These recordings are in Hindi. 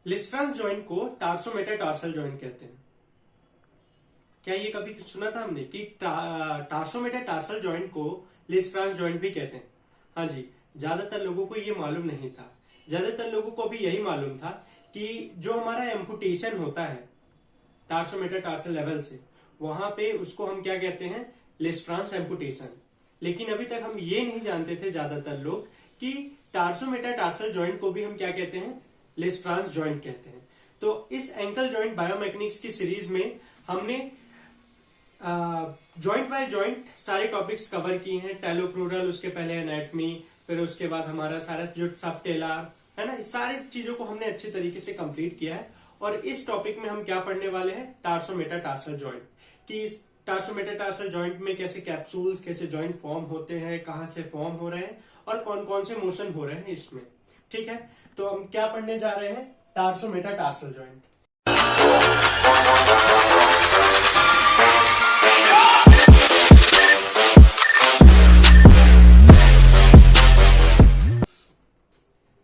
लिस्फ्रांस जॉइंट को टार्सोमेटाटार्सल जॉइंट कहते हैं। क्या ये कभी सुना था हमने कि टार्सोमेटाटार्सल जॉइंट को लिस्फ्रांस जॉइंट भी कहते हैं? हाँ जी, ज्यादातर लोगों को ये मालूम नहीं था। ज्यादातर लोगों को भी यही मालूम था कि जो हमारा एम्पुटेशन होता है टार्सोमेटाटार्सल लेवल से, वहां पे उसको हम क्या कहते हैं? लिस्फ्रांस एम्पुटेशन। लेकिन अभी तक हम ये नहीं जानते थे ज्यादातर लोग कि टार्सोमेटाटार्सल जॉइंट को भी हम क्या कहते हैं? लिस्फ्रांस जॉइंट कहते हैं। तो इस एंकल जॉइंट बायोमैकेनिक्स की सीरीज में हमने जॉइंट बाय जॉइंट सारे टॉपिक्स कवर किए हैं। टेलोप्रूरल, उसके पहले एनाटमी, फिर उसके बाद हमारा सारा जो सबटेलर है ना, सारी चीजों को हमने अच्छे तरीके से कंप्लीट किया है। और इस टॉपिक में हम क्या पढ़ने वाले हैं? टार्सोमेटाटार्सल जॉइंट, कि इस टार्सोमेटाटार्सल जॉइंट में कैसे कैप्सूल्स, कैसे जॉइंट फॉर्म होते हैं, कहां से फॉर्म हो रहे हैं और कौन कौन से मोशन हो रहे हैं इसमें। ठीक है, तो हम क्या पढ़ने जा रहे हैं? टार्सोमेटाटार्सल जॉइंट।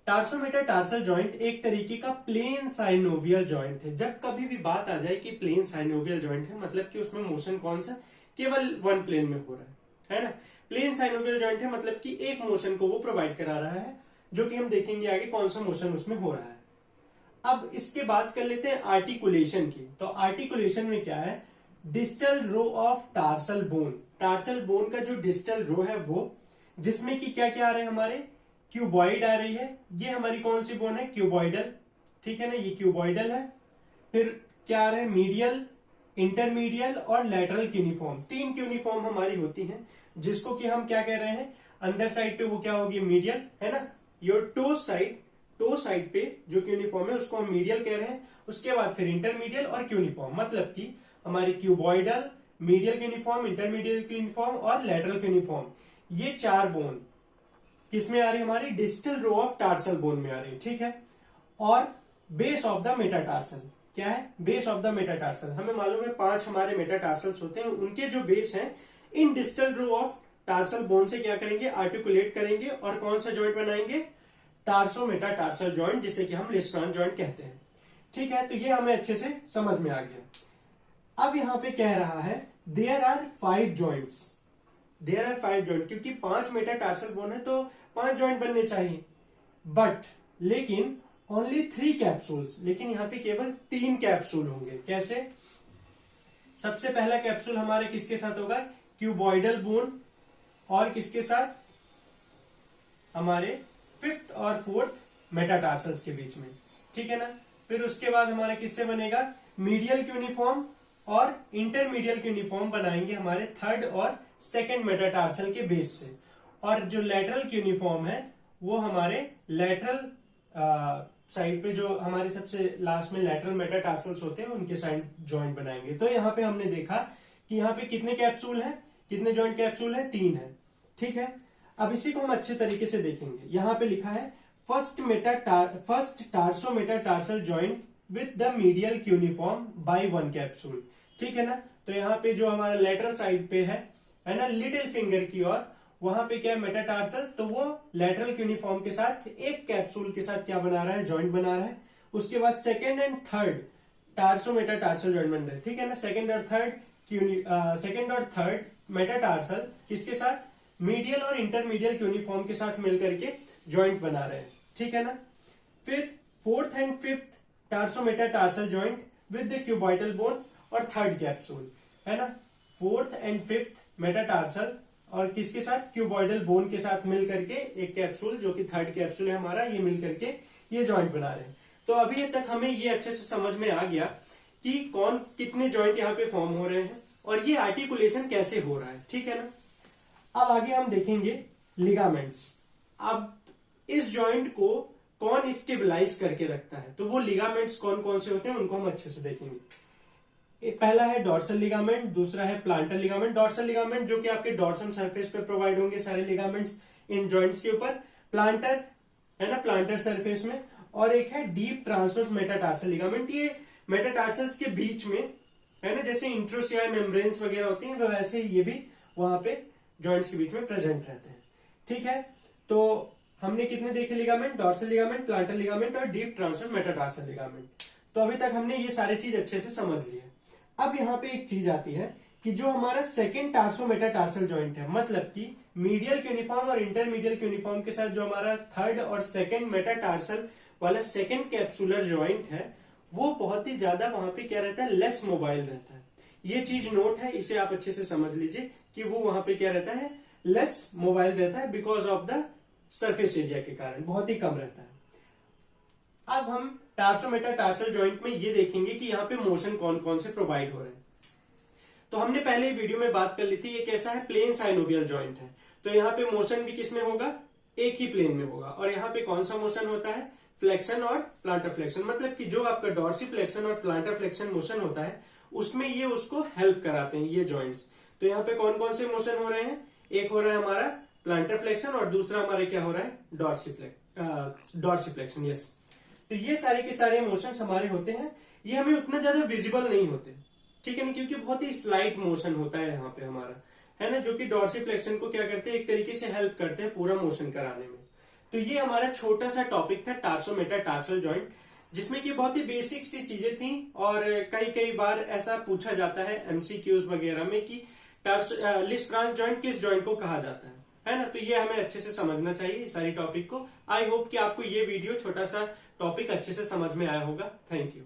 टार्सोमेटाटार्सल जॉइंट एक तरीके का प्लेन साइनोवियल जॉइंट है। जब कभी भी बात आ जाए कि प्लेन साइनोवियल जॉइंट है, मतलब कि उसमें मोशन कौन सा? केवल वन प्लेन में हो रहा है ना। प्लेन साइनोवियल जॉइंट है मतलब कि एक मोशन को वो प्रोवाइड करा रहा है, जो कि हम देखेंगे आगे कौन सा मोशन उसमें हो रहा है। अब इसके बात कर लेते हैं आर्टिकुलेशन की। तो आर्टिकुलेशन में क्या है? Distal row of tarsal bone. Tarsal bone का जो डिस्टल रो है वो, जिसमें कि क्या क्या आ रहे हैं हमारे? क्यूबॉइड आ रही है। ये हमारी कौन सी बोन है? क्यूबॉइडल। ठीक है ना, ये क्यूबॉइडल है। फिर क्या आ रहे हैं? मीडियल, इंटरमीडियल और लैटरल क्यूनिफॉर्म। तीन क्यूनिफॉर्म हमारी होती हैं, जिसको कि हम क्या कह रहे हैं? अंदर साइड पे वो क्या होगी? मीडियल, है ना। योर टो साइड पे जो क्यूनिफॉर्म है उसको हम मीडियल कह रहे हैं। उसके बाद फिर इंटरमीडियल और क्यूनिफॉर्म, मतलब कि हमारी cuboidal, medial cuneiform, intermedial cuneiform और लैटरल क्यूनिफॉर्म, ये चार बोन किसमें आ रही है? हमारी distal row of tarsal bone में आ रही है। ठीक है, और बेस ऑफ द मेटाटार्सल क्या है? बेस ऑफ द मेटाटार्सल, हमें मालूम है 5 हमारे मेटाटार्सल्स होते हैं, उनके जो बेस हैं in distal row of tarsal bone से क्या करेंगे? आर्टिकुलेट करेंगे और कौन सा जॉइंट बनाएंगे? टार्सोमेटाटार्सल जॉइंट, जिसे कि हम लिस्फ्रांस जॉइंट कहते हैं। ठीक है, तो ये हमें अच्छे से समझ में आ गया। अब यहां पे कह रहा है there are 5 joints. There are 5 joint, क्योंकि 5 मेटाटार्सल बोन है तो 5 जॉइंट बनने चाहिए। बट लेकिन ओनली 3 कैप्सूल्स, लेकिन यहां पे केवल 3 कैप्सूल होंगे। कैसे? सबसे पहला कैप्सूल हमारे किसके साथ होगा? क्यूबॉइडल बोन, और किसके साथ? हमारे 5th और 4th मेटाटार्सल्स के बीच में। ठीक है ना। फिर उसके बाद हमारा किससे बनेगा? मीडियल क्यूनिफॉर्म और इंटरमीडियल क्यूनिफॉर्म बनाएंगे हमारे 3rd और 2nd मेटाटार्सल के बेस से। और जो लैटरल क्यूनिफॉर्म है वो हमारे लैटरल साइड पे, जो हमारे सबसे लास्ट में लैटरल मेटाटार्सल्स होते हैं, उनके साइड जॉइंट बनाएंगे। तो यहाँ पे हमने देखा कि यहाँ पे कितने कैप्सूल हैं? कितने जॉइंट कैप्सूल है? 3 है। ठीक है, अब इसी को हम अच्छे तरीके से देखेंगे। यहां पे लिखा है first tarsometatarsal joint with the medial cuneiform by 1 capsule. ठीक है ना। तो यहाँ पे जो हमारा लेटरल साइड पे है ना, लिटिल फिंगर की ओर, वहां पे क्या है? मेटाटार्सल, तो वो लेटरल क्यूनिफॉर्म के साथ एक कैप्सूल के साथ क्या बना रहा है? जॉइंट बना रहा है। उसके बाद 2nd एंड 3rd टार्सोमेटाटार्सल जॉइंट बन रहा है। ठीक है ना। सेकेंड और थर्ड मेटाटार्सल किसके साथ? मीडियल और इंटरमीडियल क्यूनिफॉर्म के साथ मिलकर के जॉइंट बना रहे हैं। ठीक है ना। फिर 4th and 5th tarsometatarsal joint with the cuboidal bone और 3rd कैप्सूल, है ना। 4th एंड 5th मेटाटार्सल और किसके साथ? क्यूबॉइडल बोन के साथ मिल करके एक कैप्सूल, जो कि 3rd कैप्सूल है हमारा, ये मिल करके ये जॉइंट बना रहे हैं। तो अभी तक हमें ये अच्छे से समझ में आ गया कि कौन कितने जॉइंट यहाँ पे फॉर्म हो रहे हैं और ये आर्टिकुलेशन कैसे हो रहा है। ठीक है ना। अब आगे हम देखेंगे लिगामेंट्स। अब इस जॉइंट को कौन स्टेबलाइज करके रखता है, तो वो लिगामेंट्स कौन कौन से होते हैं उनको हम अच्छे से देखेंगे। पहला है डॉर्सल लिगामेंट, दूसरा है प्लांटर लिगामेंट। डॉर्सल लिगामेंट जो कि आपके डॉर्सल सरफेस पे प्रोवाइड होंगे सारे लिगामेंट्स इन जॉइंट्स के ऊपर। प्लांटर है ना, प्लांटर सरफेस में। और एक है डीप ट्रांसवर्स मेटाटार्सल लिगामेंट, ये मेटाटार्सल्स के बीच में, है ना, जैसे इंट्रोसियाई मेम्ब्रेन्स वगैरह होती हैं, वैसे ये भी वहां पे जॉइंट्स के बीच में प्रेजेंट रहते हैं। ठीक है, तो हमने कितने देखे ligament, dorsal ligament, planter ligament और डीप ट्रांसवर्स मेटाटार्सल लिगामेंट। तो अभी तक हमने ये सारे चीज अच्छे से समझ लिए। अब यहाँ पे एक चीज आती है कि जो हमारा सेकेंड टार्सो मेटाटार्सल जॉइंट है, मतलब कि मीडियल क्यूनिफॉर्म और इंटरमीडियल क्यूनिफॉर्म के साथ जो हमारा थर्ड और सेकेंड मेटाटार्सल वाला सेकेंड कैप्सुलर जॉइंट है, वो बहुत ही ज्यादा वहां पे क्या रहता है, लेस मोबाइल रहता है। ये चीज नोट है, इसे आप अच्छे से समझ लीजिए कि वो वहां पे क्या रहता है, लेस मोबाइल रहता है, because of the surface area के कारण बहुत ही कम रहता है। अब हम टार्सो मेटाटार्सल जॉइंट में ये देखेंगे कि यहाँ पे मोशन कौन कौन से प्रोवाइड हो रहे हैं। तो हमने पहले वीडियो में बात कर ली थी, ये कैसा है, प्लेन साइनोवियल जॉइंट है। तो यहाँ पे मोशन भी किसमें होगा, एक ही प्लेन में होगा। और यहाँ पे कौन सा मोशन होता है, फ्लेक्शन और प्लांटर फ्लेक्शन, मतलब कि जो आपका डॉर्सी फ्लेक्शन और प्लांटर फ्लेक्शन मोशन होता है उसमें ये उसको हेल्प कराते हैं ये जॉइंट्स। तो यहाँ पे कौन कौन से मोशन हो रहे हैं, एक हो रहा है हमारा प्लांटर फ्लेक्शन और दूसरा हमारे क्या हो रहा है, डॉर्सी फ्लेक्शन। यस, तो ये सारे के सारे मोशंस हमारे होते हैं, ये हमें उतना ज्यादा विजिबल नहीं होते, ठीक है ना, क्योंकि बहुत ही स्लाइट मोशन होता है यहाँ पे हमारा, है ना, जो कि डॉर्सी फ्लेक्शन को क्या करते हैं, एक तरीके से हेल्प करते हैं पूरा मोशन कराने में। तो ये हमारा छोटा सा टॉपिक था टार्सो मेटाटार्सल जॉइंट, जिसमें कि बहुत ही बेसिक सी चीजें थी। और कई बार ऐसा पूछा जाता है एमसीक्यूज वगैरह में कि लिस ब्रांच जॉइंट किस जॉइंट को कहा जाता है ना। तो ये हमें अच्छे से समझना चाहिए इस सारी टॉपिक को। आई होप कि आपको ये वीडियो छोटा सा टॉपिक अच्छे से समझ में आया होगा। Thank you.